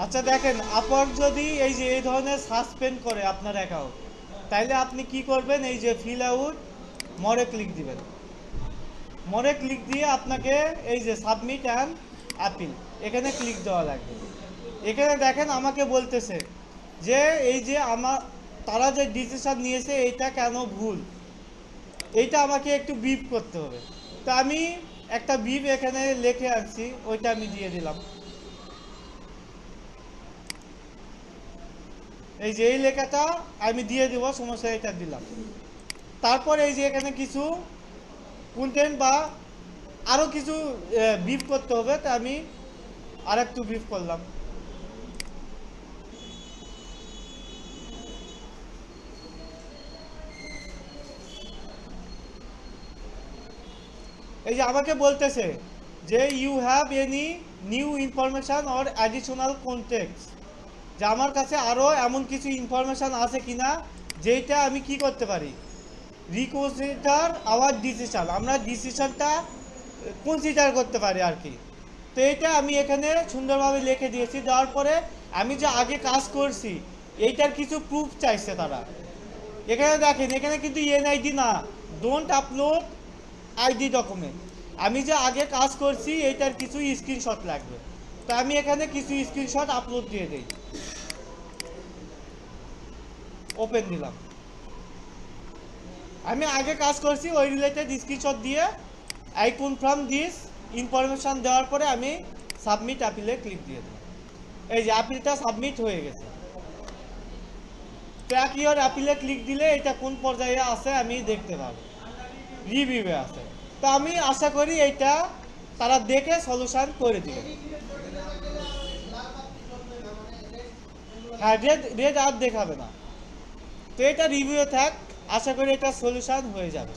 আচ্ছা দেখেন, আপনার যদি এই যে এই ধরনের সাসপেন্ড করে আপনার অ্যাকাউন্ট, তাইলে আপনি কি করবেন, এই যে ফিল আউট মরে ক্লিক দিবেন। মরে ক্লিক দিয়ে আপনাকে এই যে সাবমিট অ্যান্ড অ্যাপিল, এখানে ক্লিক দেওয়া লাগবে। এখানে দেখেন আমাকে বলতেছে যে এই যে আমার তারা যে ডিসিশন নিয়েছে এইটা কেন ভুল, এইটা আমাকে একটু বিপ করতে হবে। তো আমি একটা বিপ এখানে লিখে আনছি, ওইটা আমি দিয়ে দিলাম। এই যে এই লেখাটা আমি দিয়ে দিব, সমস্যা, এটা দিলাম। তারপর এই যে এখানে কিছু কন্টেন্ট বা আরও কিছু বিপ করতে হবে, তা আমি আর একটু বিপ করলাম। এই যে আমাকে বলতেছে যে you have any new information or additional context, যে আমার কাছে আরও এমন কিছু ইনফরমেশান আছে কিনা যেটা আমি কি করতে পারি, রিকনসিডার আওয়ার ডিসিশন, আমরা ডিসিশনটা কনসিডার করতে পারি আর কি। তো এটা আমি এখানে সুন্দরভাবে লিখে দিয়েছি। দেওয়ার পরে আমি যে আগে কাজ করছি এইটার কিছু প্রুফ চাইছে তারা। এখানে দেখেন, এখানে কিন্তু এনআইডি না, ডোন্ট আপলোড আইডি ডকুমেন্ট। আমি যে আগে কাজ করছি এইটার কিছু স্ক্রিনশট লাগবে। তো আমি এখানে কিছু স্ক্রিনশট আপলোড দিয়ে দিই, ওপেন দিলাম। আমি আগে কাজ করছি ওই রিলেটেড স্ক্রিনশট দিয়ে আই কনফার্ম দিস ইনফরমেশান দেওয়ার পরে আমি সাবমিট অ্যাপিলে ক্লিক দিয়ে দিই। এই যে অ্যাপিলটা সাবমিট হয়ে গেছে। ট্র্যাক ইওর অ্যাপিলে ক্লিক দিলে এটা কোন পর্যায়ে আছে আমি দেখতে পাবো, রিভিউয়ে আছে। তো আমি আশা করি এইটা তারা দেখে সলিউশন করে দিবে। হ্যাঁ, রেড রেড আর দেখাবে না। তো এটা রিভিউয়ে থাক, আশা করি এটা সলিউশন হয়ে যাবে।